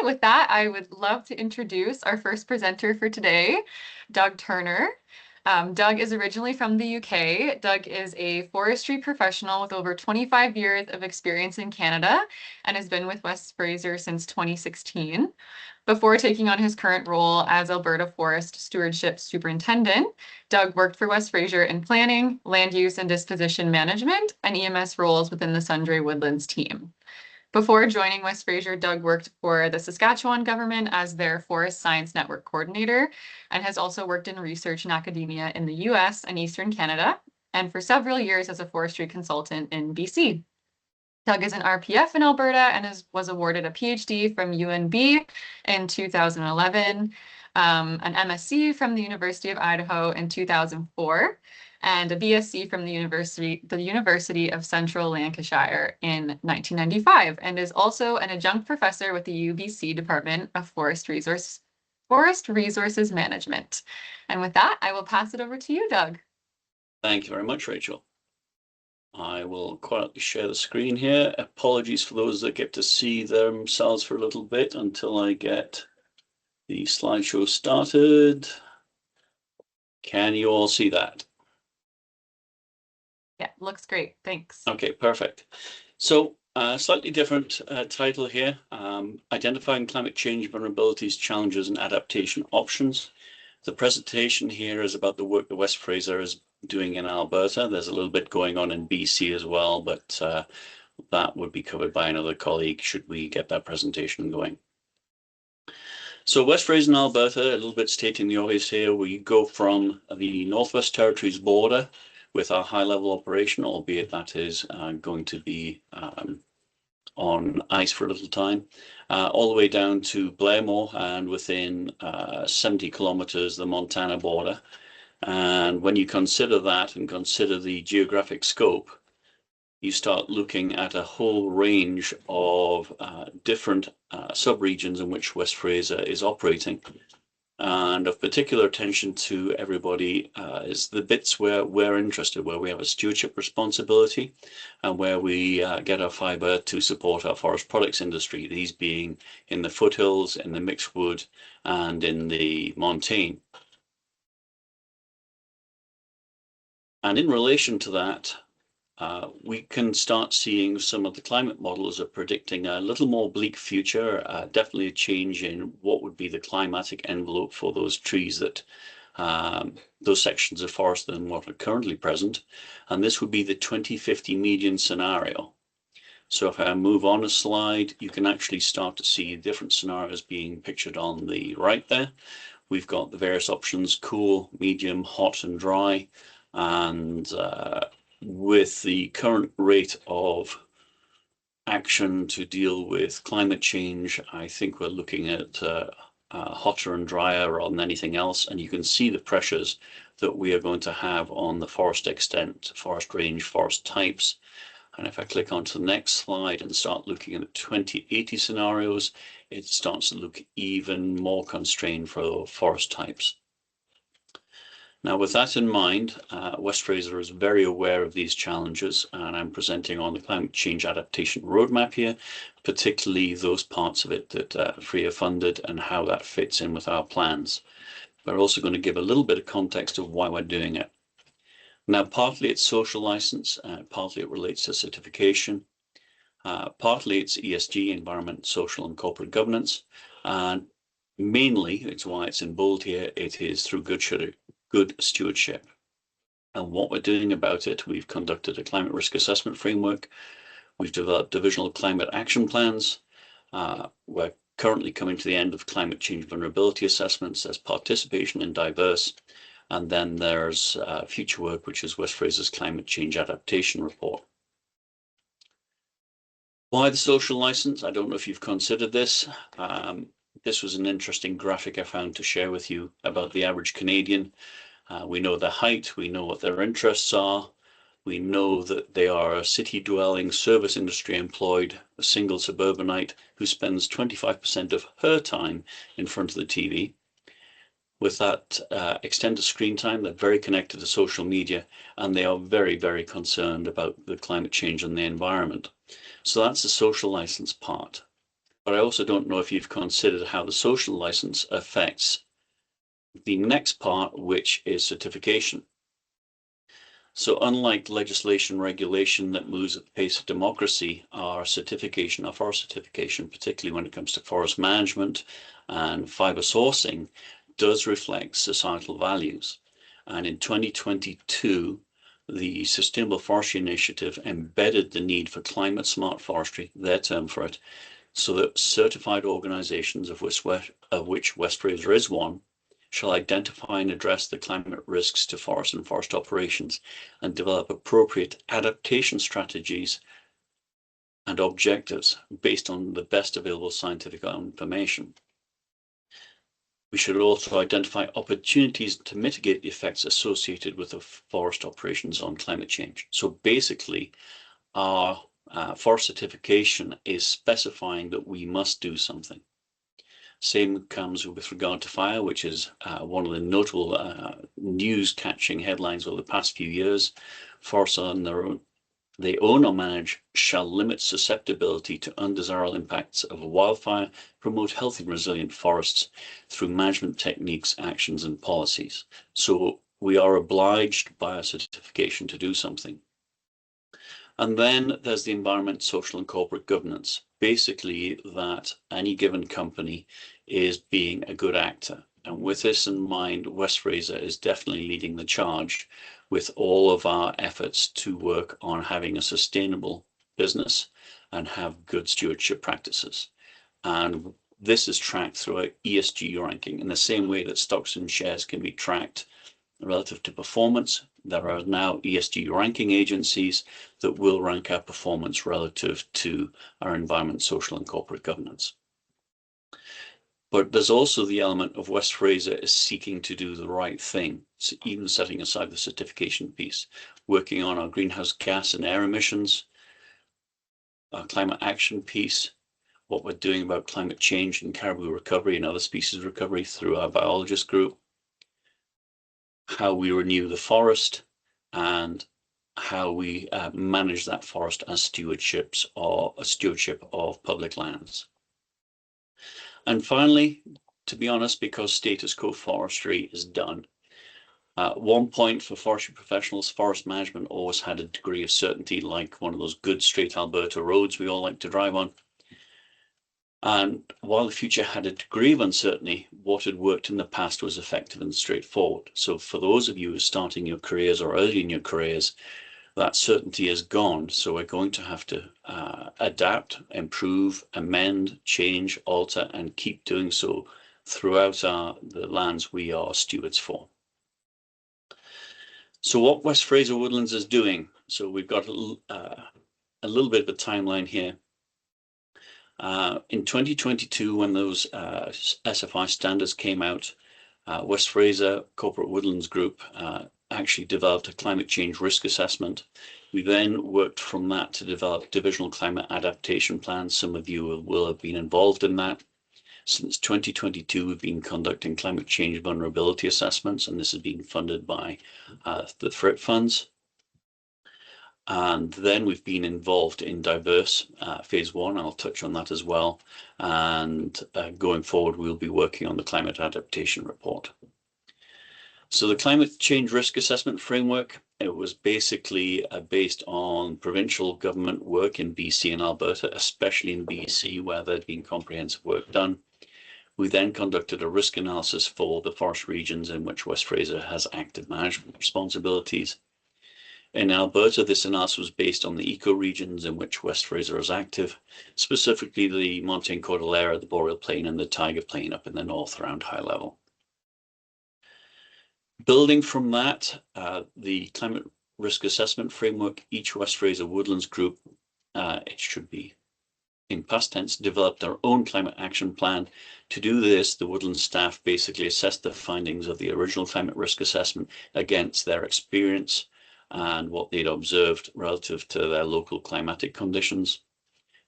with that, I would love to introduce our first presenter for today, Doug Turner. Doug is originally from the UK. Doug is a forestry professional with over 25 years of experience in Canada and has been with West Fraser since 2016. Before taking on his current role as Alberta Forest Stewardship Superintendent, Doug worked for West Fraser in planning, land use and disposition management, and EMS roles within the Sundre Woodlands team. Before joining West Fraser, Doug worked for the Saskatchewan government as their Forest Science Network coordinator and has also worked in research and academia in the US and Eastern Canada, and for several years as a forestry consultant in BC. Doug is an RPF in Alberta and was awarded a PhD from UNB in 2011, an MSc from the University of Idaho in 2004, and a BSc from the University of Central Lancashire in 1995, and is also an adjunct professor with the UBC Department of Forest Resources Management. And with that, I will pass it over to you, Doug. Thank you very much, Rachel. I will quietly share the screen here. Apologies for those that get to see themselves for a little bit until I get the slideshow started. Can you all see that? Yeah, looks great. Thanks. Okay, perfect. So slightly different title here, Identifying Climate Change Vulnerabilities, Challenges and Adaptation Options. The presentation here is about the work that West Fraser is doing in Alberta. There's a little bit going on in BC as well, but that would be covered by another colleague should we get that presentation going. So West Fraser and Alberta, a little bit stating the obvious here, we go from the Northwest Territories border with our high-level operation, albeit that is going to be on ice for a little time, all the way down to Blairmore and within 70 kilometers, the Montana border. And when you consider that and consider the geographic scope, you start looking at a whole range of different sub-regions in which West Fraser is operating. And of particular attention to everybody is the bits where we're interested, where we have a stewardship responsibility and where we get our fibre to support our forest products industry, these being in the foothills, in the mixed wood and in the montane. And in relation to that, we can start seeing some of the climate models are predicting a little more bleak future, definitely a change in what would be the climatic envelope for those trees that, those sections of forest than what are currently present. And this would be the 2050 median scenario. So if I move on a slide, you can actually start to see different scenarios being pictured on the right there. We've got the various options, cool, medium, hot and dry. And with the current rate of action to deal with climate change, I think we're looking at hotter and drier rather than anything else. And you can see the pressures that we are going to have on the forest extent, forest range, forest types. And if I click onto the next slide and start looking at the 2080 scenarios, it starts to look even more constrained for forest types. Now, with that in mind, West Fraser is very aware of these challenges, and I'm presenting on the Climate Change Adaptation Roadmap here, particularly those parts of it that FRIA funded and how that fits in with our plans. We're also going to give a little bit of context of why we're doing it. Now, partly it's social license, partly it relates to certification, partly it's ESG, environment, social and corporate governance, and mainly, it's why it's in bold here, it is through good stewardship. And what we're doing about it, we've conducted a climate risk assessment framework. We've developed divisional climate action plans. We're currently coming to the end of climate change vulnerability assessments. There's participation in diverse. And then there's future work, which is West Fraser's climate change adaptation report. Why the social license? I don't know if you've considered this. This was an interesting graphic I found to share with you about the average Canadian. We know their height, we know what their interests are, we know that they are a city-dwelling, service industry employed, a single suburbanite who spends 25% of her time in front of the TV. With that extended screen time, they're very connected to social media, and they are very, very concerned about the climate change and the environment. So that's the social license part. But I also don't know if you've considered how the social license affects the next part, which is certification. So unlike legislation regulation that moves at the pace of democracy, our forest certification, particularly when it comes to forest management and fiber sourcing, does reflect societal values. And in 2022, the Sustainable Forestry Initiative embedded the need for climate smart forestry, their term for it, so that certified organizations, of which West Fraser is one, shall identify and address the climate risks to forest and forest operations and develop appropriate adaptation strategies and objectives based on the best available scientific information. We should also identify opportunities to mitigate the effects associated with the forest operations on climate change. So basically, our forest certification is specifying that we must do something. Same comes with regard to fire, which is one of the notable news-catching headlines over the past few years. Forests on their own, they own or manage shall limit susceptibility to undesirable impacts of wildfire, promote healthy and resilient forests through management techniques, actions, and policies. So we are obliged by our certification to do something. And then there's the environment, social, and corporate governance. Basically, that any given company is being a good actor. And with this in mind, West Fraser is definitely leading the charge with all of our efforts to work on having a sustainable business and have good stewardship practices. And this is tracked through our ESG ranking in the same way that stocks and shares can be tracked relative to performance. There are now ESG ranking agencies that will rank our performance relative to our environment, social, and corporate governance. But there's also the element of West Fraser is seeking to do the right thing, so even setting aside the certification piece, working on our greenhouse gas and air emissions, our climate action piece, what we're doing about climate change and caribou recovery and other species recovery through our biologist group, how we renew the forest, and how we manage that forest as stewardship of public lands. And finally, to be honest, because status quo forestry is done, at one point for forestry professionals, forest management always had a degree of certainty, like one of those good straight Alberta roads we all like to drive on. And while the future had a degree of uncertainty, what had worked in the past was effective and straightforward. So for those of you who are starting your careers or early in your careers, that certainty is gone. So we're going to have to adapt, improve, amend, change, alter, and keep doing so throughout the lands we are stewards for. So what West Fraser Woodlands is doing, so we've got a little bit of a timeline here. In 2022, when those SFI standards came out, West Fraser Corporate Woodlands Group actually developed a climate change risk assessment. We then worked from that to develop divisional climate adaptation plans. Some of you will have been involved in that. Since 2022, we've been conducting climate change vulnerability assessments, and this has been funded by the FRIP funds. And then we've been involved in diverse phase one. I'll touch on that as well. And going forward, we'll be working on the climate adaptation report. So the climate change risk assessment framework, it was basically based on provincial government work in BC and Alberta, especially in BC, where there'd been comprehensive work done. We then conducted a risk analysis for the forest regions in which West Fraser has active management responsibilities. In Alberta, this analysis was based on the ecoregions in which West Fraser is active, specifically the Montane Cordillera, the Boreal Plain, and the Taiga Plain up in the north around high level. Building from that, the climate risk assessment framework, each West Fraser Woodlands group, it should be in past tense, developed their own climate action plan. To do this, the Woodlands staff basically assessed the findings of the original climate risk assessment against their experience and what they'd observed relative to their local climatic conditions.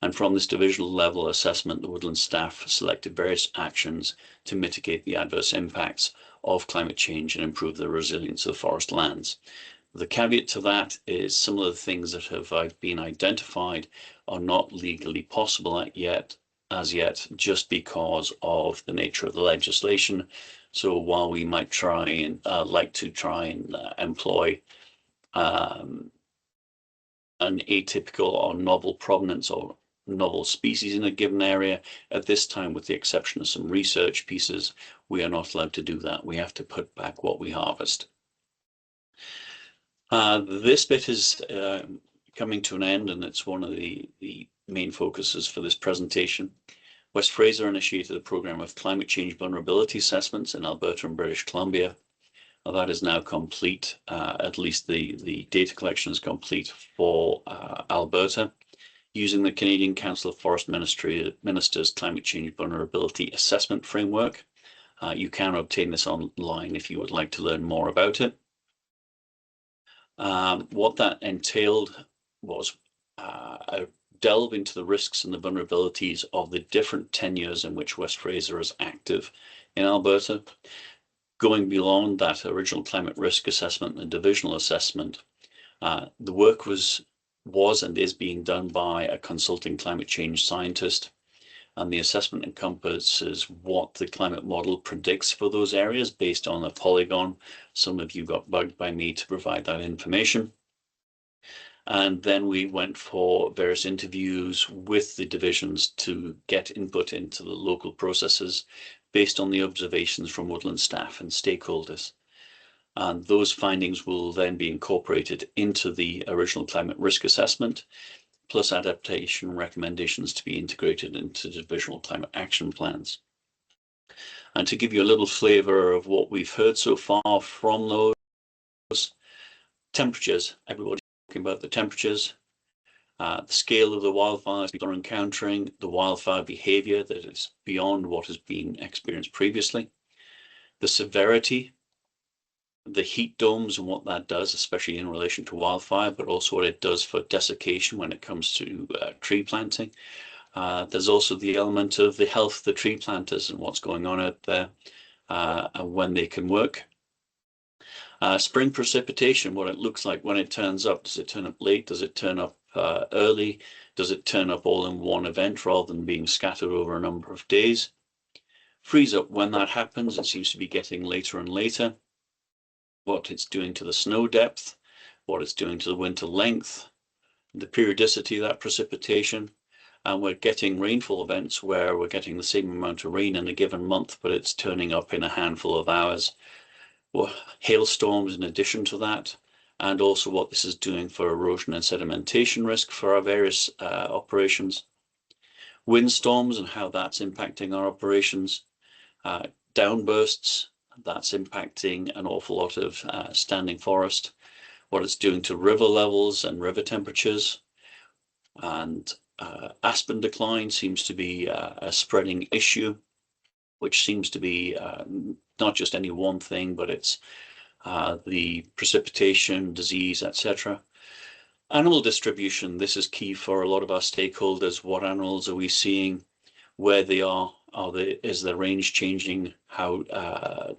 And from this divisional level assessment, the Woodlands staff selected various actions to mitigate the adverse impacts of climate change and improve the resilience of forest lands. The caveat to that is some of the things that have been identified are not legally possible yet, as yet, just because of the nature of the legislation. So while we might try and like to try and employ an atypical or novel provenance or novel species in a given area, at this time, with the exception of some research pieces, we are not allowed to do that. We have to put back what we harvest. This bit is coming to an end, and it's one of the main focuses for this presentation. West Fraser initiated a program of climate change vulnerability assessments in Alberta and British Columbia. Well, that is now complete. At least the data collection is complete for Alberta, using the Canadian Council of Forest Ministers Climate Change Vulnerability Assessment Framework. You can obtain this online if you would like to learn more about it. What that entailed was a delve into the risks and the vulnerabilities of the different tenures in which West Fraser is active in Alberta. Going beyond that original climate risk assessment and divisional assessment, the work was and is being done by a consulting climate change scientist, and the assessment encompasses what the climate model predicts for those areas based on a polygon. Some of you got bugged by me to provide that information. And then we went for various interviews with the divisions to get input into the local processes based on the observations from woodland staff and stakeholders. And those findings will then be incorporated into the original climate risk assessment, plus adaptation recommendations to be integrated into divisional climate action plans. And to give you a little flavor of what we've heard so far from those temperatures, everybody's talking about the temperatures, the scale of the wildfires people are encountering, the wildfire behavior that is beyond what has been experienced previously, the severity, the heat domes and what that does, especially in relation to wildfire, but also what it does for desiccation when it comes to tree planting. There's also the element of the health of the tree planters and what's going on out there and when they can work. Spring precipitation, what it looks like when it turns up. Does it turn up late? Does it turn up early? Does it turn up all in one event rather than being scattered over a number of days? Freeze up, when that happens, it seems to be getting later and later. What it's doing to the snow depth, what it's doing to the winter length, the periodicity of that precipitation. And we're getting rainfall events where we're getting the same amount of rain in a given month, but it's turning up in a handful of hours. Or hailstorms in addition to that, and also what this is doing for erosion and sedimentation risk for our various operations. Windstorms and how that's impacting our operations. Downbursts, that's impacting an awful lot of standing forest. What it's doing to river levels and river temperatures. And aspen decline seems to be a spreading issue, which seems to be not just any one thing, but it's the precipitation, disease, etc. Animal distribution, this is key for a lot of our stakeholders. What animals are we seeing? Where they are? Is the range changing? How,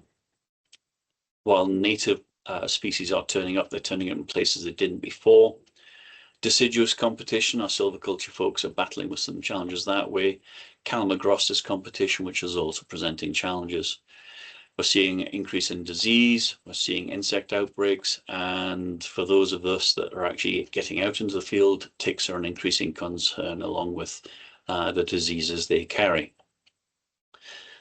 while native species are turning up, they're turning up in places they didn't before. Deciduous competition, our silviculture folks are battling with some challenges that way. Calamagrostis competition, which is also presenting challenges. We're seeing an increase in disease, we're seeing insect outbreaks, and for those of us that are actually getting out into the field, ticks are an increasing concern along with the diseases they carry.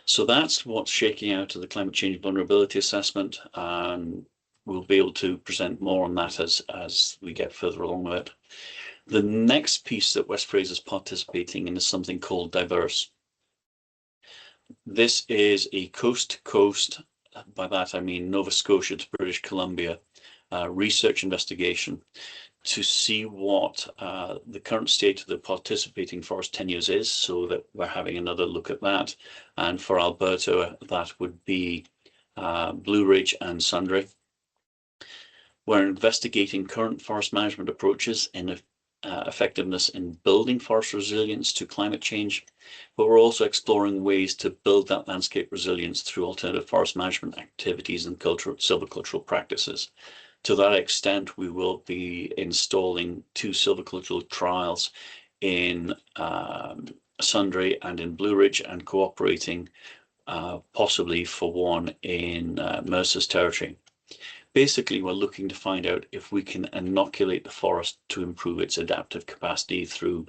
So that's what's shaking out of the climate change vulnerability assessment, and we'll be able to present more on that as we get further along with it. The next piece that West Fraser is participating in is something called Diverse. This is a coast-to-coast, by that I mean Nova Scotia to British Columbia, research investigation to see what the current state of the participating forest tenures is, so that we're having another look at that. And for Alberta, that would be Blue Ridge and Sundre. We're investigating current forest management approaches in effectiveness in building forest resilience to climate change, but we're also exploring ways to build that landscape resilience through alternative forest management activities and silvicultural practices. To that extent, we will be installing 2 silvicultural trials in Sundre and in Blue Ridge, and cooperating possibly for one in Mercer's territory. Basically, we're looking to find out if we can inoculate the forest to improve its adaptive capacity through,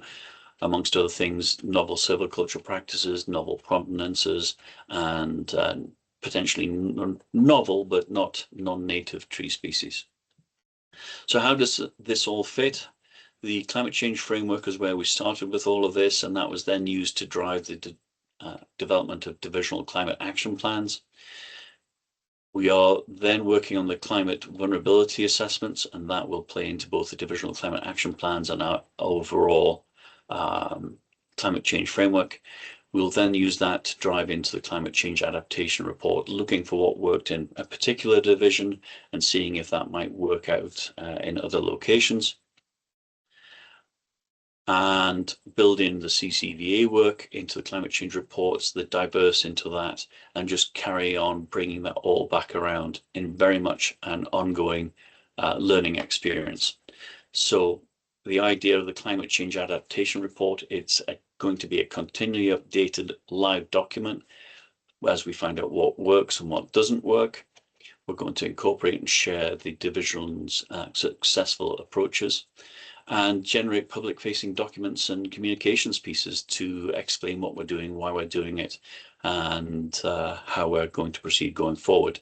amongst other things, novel silviculture practices, novel provenances, and potentially novel but not non-native tree species. So how does this all fit? The climate change framework is where we started with all of this, and that was then used to drive the development of divisional climate action plans. We are then working on the climate vulnerability assessments, and that will play into both the divisional climate action plans and our overall climate change framework. We'll then use that to drive into the climate change adaptation report, looking for what worked in a particular division and seeing if that might work out in other locations. And building the CCVA work into the climate change reports, the diverse into that, and just carry on bringing that all back around in very much an ongoing learning experience. So the idea of the climate change adaptation report, it's going to be a continually updated live document as we find out what works and what doesn't work. We're going to incorporate and share the division's successful approaches, and generate public-facing documents and communications pieces to explain what we're doing, why we're doing it, and how we're going to proceed going forward.